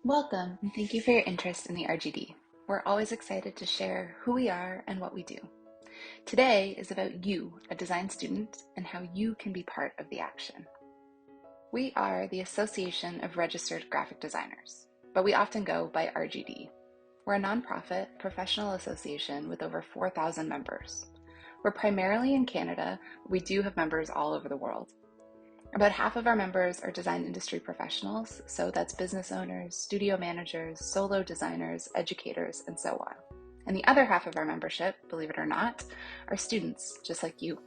Welcome, and thank you for your interest in the RGD. We're always excited to share who we are and what we do. Today is about you, a design student, and how you can be part of the action. We are the Association of Registered Graphic Designers, but we often go by RGD. We're a nonprofit professional association with over 4,000 members. We're primarily in Canada, but we do have members all over the world. About half of our members are design industry professionals, so that's business owners, studio managers, solo designers, educators, and so on. And the other half of our membership, believe it or not, are students, just like you.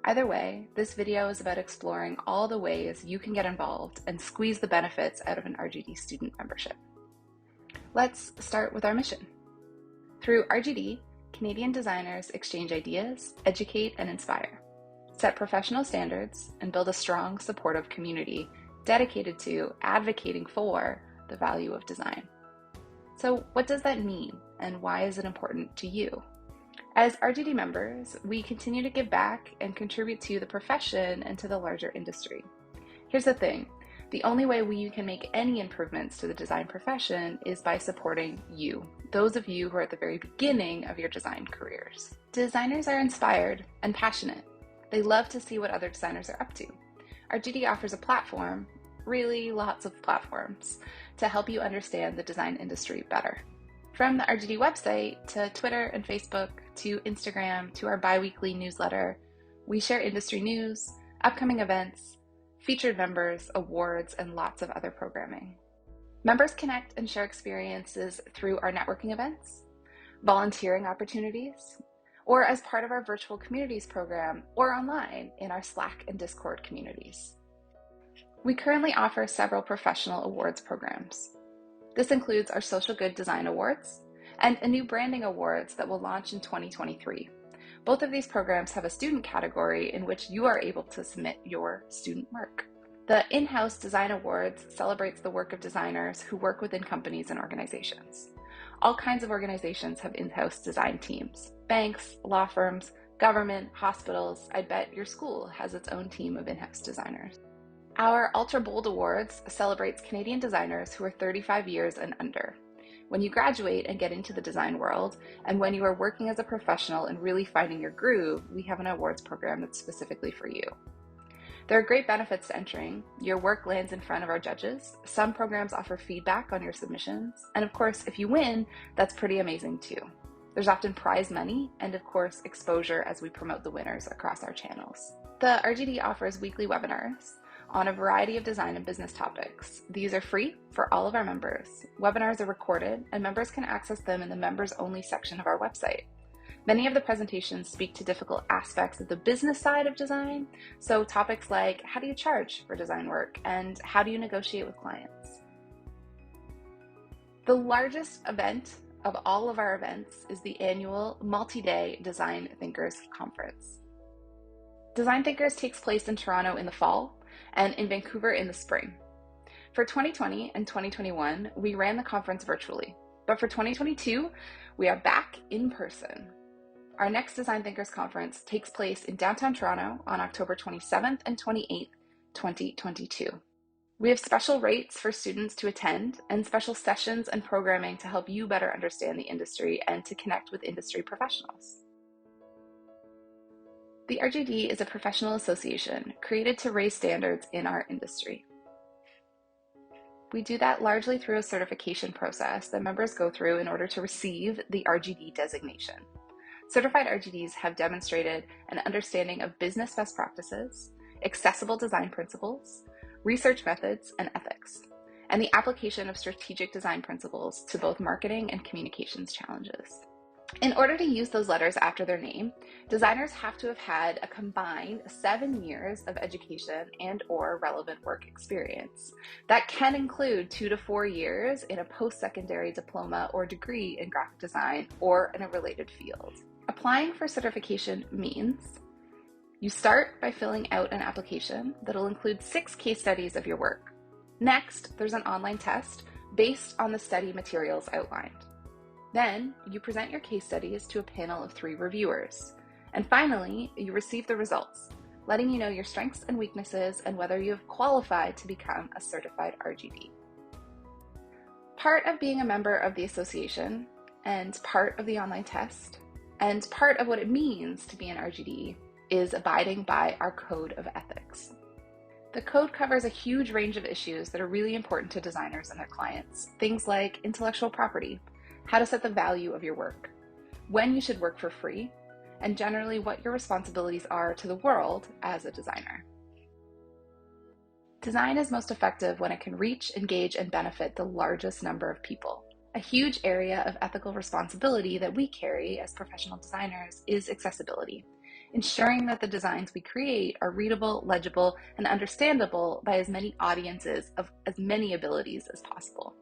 Either way, this video is about exploring all the ways you can get involved and squeeze the benefits out of an RGD student membership. Let's start with our mission. Through RGD, Canadian designers exchange ideas, educate, and inspire, set professional standards, and build a strong, supportive community dedicated to advocating for the value of design. So what does that mean, and why is it important to you? As RGD members, we continue to give back and contribute to the profession and to the larger industry. Here's the thing. The only way we can make any improvements to the design profession is by supporting you, those of you who are at the very beginning of your design careers. Designers are inspired and passionate. They love to see what other designers are up to. RGD offers a platform, really lots of platforms, to help you understand the design industry better. From the RGD website to Twitter and Facebook to Instagram to our bi-weekly newsletter, we share industry news, upcoming events, featured members, awards, and lots of other programming. Members connect and share experiences through our networking events, volunteering opportunities, or as part of our virtual communities program, or online in our Slack and Discord communities. We currently offer several professional awards programs. This includes our Social Good Design Awards and a new branding awards that will launch in 2023. Both of these programs have a student category in which you are able to submit your student work. The In-House Design Awards celebrates the work of designers who work within companies and organizations. All kinds of organizations have in-house design teams. Banks, law firms, government, hospitals. I bet your school has its own team of in-house designers. Our Ultra Bold Awards celebrates Canadian designers who are 35 years and under. When you graduate and get into the design world, and when you are working as a professional and really finding your groove, we have an awards program that's specifically for you. There are great benefits to entering. Your work lands in front of our judges. Some programs offer feedback on your submissions. And of course, if you win, that's pretty amazing too. There's often prize money and of course, exposure as we promote the winners across our channels. The RGD offers weekly webinars on a variety of design and business topics. These are free for all of our members. Webinars are recorded and members can access them in the members only section of our website. Many of the presentations speak to difficult aspects of the business side of design, so topics like how do you charge for design work and how do you negotiate with clients. The largest event of all of our events is the annual multi-day Design Thinkers Conference. Design Thinkers takes place in Toronto in the fall and in Vancouver in the spring. For 2020 and 2021, we ran the conference virtually, but for 2022, we are back in person. Our next Design Thinkers Conference takes place in downtown Toronto on October 27th and 28th, 2022. We have special rates for students to attend and special sessions and programming to help you better understand the industry and to connect with industry professionals. The RGD is a professional association created to raise standards in our industry. We do that largely through a certification process that members go through in order to receive the RGD designation. Certified RGDs have demonstrated an understanding of business best practices, accessible design principles, research methods, and ethics, and the application of strategic design principles to both marketing and communications challenges. In order to use those letters after their name, designers have to have had a combined 7 years of education and/or relevant work experience. That can include 2 to 4 years in a post-secondary diploma or degree in graphic design or in a related field. Applying for certification means you start by filling out an application that'll include 6 case studies of your work. Next, there's an online test based on the study materials outlined. Then, you present your case studies to a panel of 3 reviewers. And finally, you receive the results, letting you know your strengths and weaknesses and whether you have qualified to become a certified RGD. Part of being a member of the association, and part of the online test, and part of what it means to be an RGD is abiding by our code of ethics. The code covers a huge range of issues that are really important to designers and their clients. Things like intellectual property, how to set the value of your work, when you should work for free, and generally what your responsibilities are to the world as a designer. Design is most effective when it can reach, engage, and benefit the largest number of people. A huge area of ethical responsibility that we carry as professional designers is accessibility, ensuring that the designs we create are readable, legible, and understandable by as many audiences of as many abilities as possible.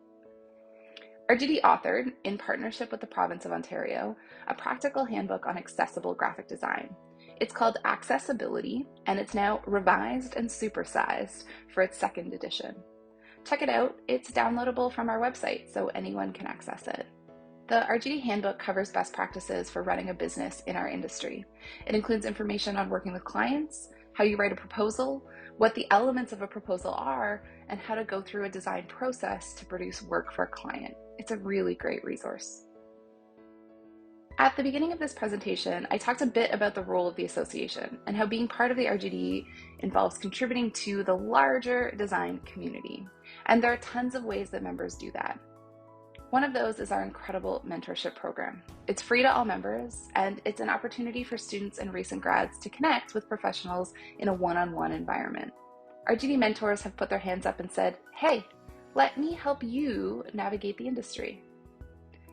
RGD authored, in partnership with the province of Ontario, a practical handbook on accessible graphic design. It's called Accessibility, and it's now revised and supersized for its second edition. Check it out. It's downloadable from our website, so anyone can access it. The RGD Handbook covers best practices for running a business in our industry. It includes information on working with clients, how you write a proposal, what the elements of a proposal are, and how to go through a design process to produce work for a client. It's a really great resource. At the beginning of this presentation, I talked a bit about the role of the association and how being part of the RGD involves contributing to the larger design community. And there are tons of ways that members do that. One of those is our incredible mentorship program. It's free to all members, and it's an opportunity for students and recent grads to connect with professionals in a one-on-one environment. RGD mentors have put their hands up and said, "Hey, let me help you navigate the industry."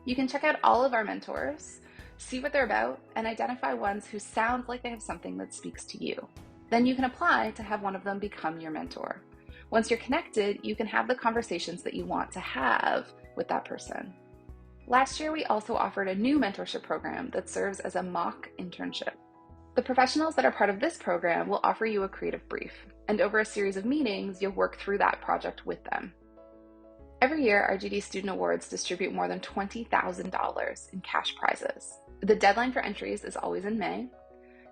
You can check out all of our mentors, see what they're about, and identify ones who sound like they have something that speaks to you. Then you can apply to have one of them become your mentor. Once you're connected, you can have the conversations that you want to have with that person. Last year, we also offered a new mentorship program that serves as a mock internship. The professionals that are part of this program will offer you a creative brief, and over a series of meetings, you'll work through that project with them. Every year, RGD Student Awards distribute more than $20,000 in cash prizes. The deadline for entries is always in May.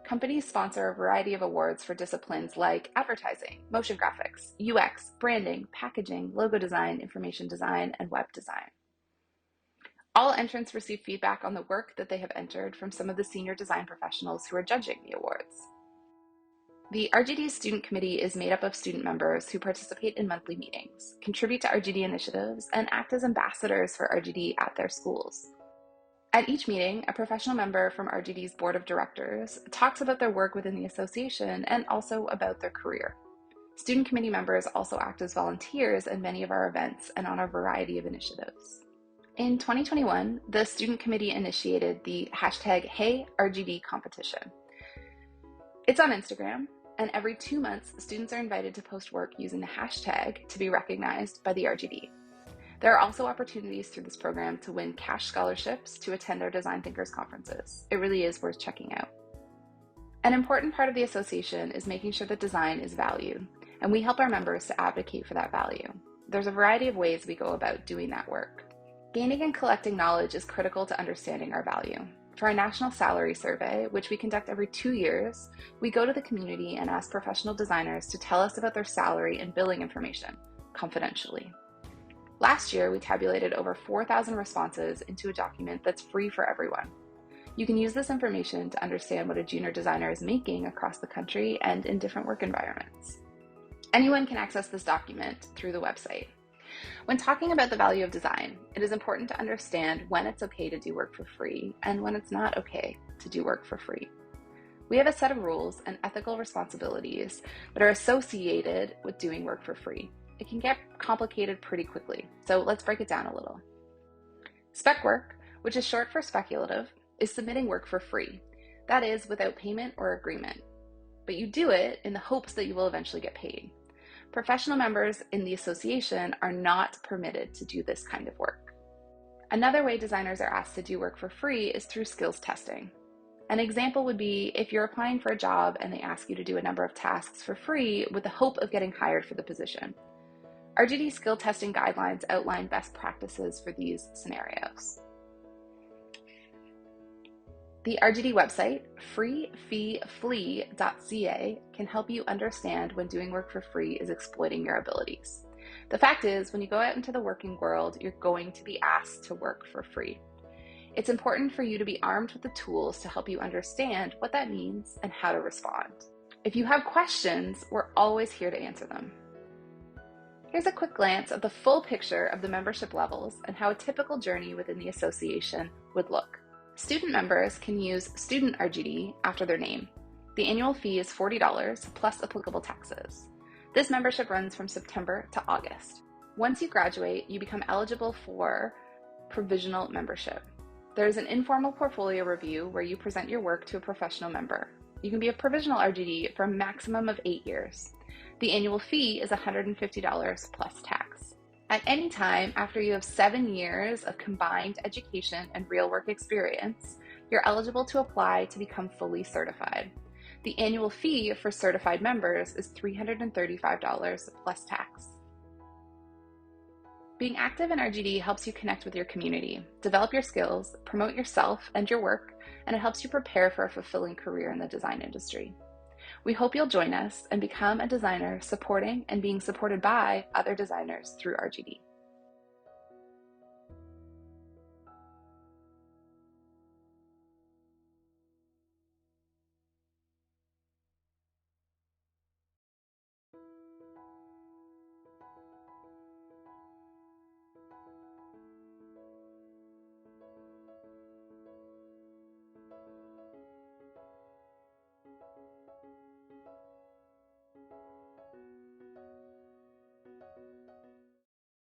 Companies sponsor a variety of awards for disciplines like advertising, motion graphics, UX, branding, packaging, logo design, information design, and web design. All entrants receive feedback on the work that they have entered from some of the senior design professionals who are judging the awards. The RGD Student Committee is made up of student members who participate in monthly meetings, contribute to RGD initiatives, and act as ambassadors for RGD at their schools. At each meeting, a professional member from RGD's board of directors talks about their work within the association and also about their career. Student committee members also act as volunteers in many of our events and on a variety of initiatives. In 2021, the student committee initiated the #HeyRGD competition. It's on Instagram, and every 2 months, students are invited to post work using the hashtag to be recognized by the RGD. There are also opportunities through this program to win cash scholarships to attend our Design Thinkers conferences. It really is worth checking out. An important part of the association is making sure that design is valued, and we help our members to advocate for that value. There's a variety of ways we go about doing that work. Gaining and collecting knowledge is critical to understanding our value. For our national salary survey, which we conduct every 2 years, we go to the community and ask professional designers to tell us about their salary and billing information, confidentially. Last year, we tabulated over 4,000 responses into a document that's free for everyone. You can use this information to understand what a junior designer is making across the country and in different work environments. Anyone can access this document through the website. When talking about the value of design, it is important to understand when it's okay to do work for free and when it's not okay to do work for free. We have a set of rules and ethical responsibilities that are associated with doing work for free. It can get complicated pretty quickly, so let's break it down a little. Spec work, which is short for speculative, is submitting work for free. That is, without payment or agreement. But you do it in the hopes that you will eventually get paid. Professional members in the association are not permitted to do this kind of work. Another way designers are asked to do work for free is through skills testing. An example would be if you're applying for a job and they ask you to do a number of tasks for free with the hope of getting hired for the position. RGD skill testing guidelines outline best practices for these scenarios. The RGD website, freefeeflee.ca, can help you understand when doing work for free is exploiting your abilities. The fact is, when you go out into the working world, you're going to be asked to work for free. It's important for you to be armed with the tools to help you understand what that means and how to respond. If you have questions, we're always here to answer them. Here's a quick glance at the full picture of the membership levels and how a typical journey within the association would look. Student members can use Student RGD after their name. The annual fee is $40 plus applicable taxes. This membership runs from September to August. Once you graduate, you become eligible for provisional membership. There is an informal portfolio review where you present your work to a professional member. You can be a provisional RGD for a maximum of 8 years. The annual fee is $150 plus tax. At any time after you have 7 years of combined education and real work experience, you're eligible to apply to become fully certified. The annual fee for certified members is $335 plus tax. Being active in RGD helps you connect with your community, develop your skills, promote yourself and your work, and it helps you prepare for a fulfilling career in the design industry. We hope you'll join us and become a designer supporting and being supported by other designers through RGD.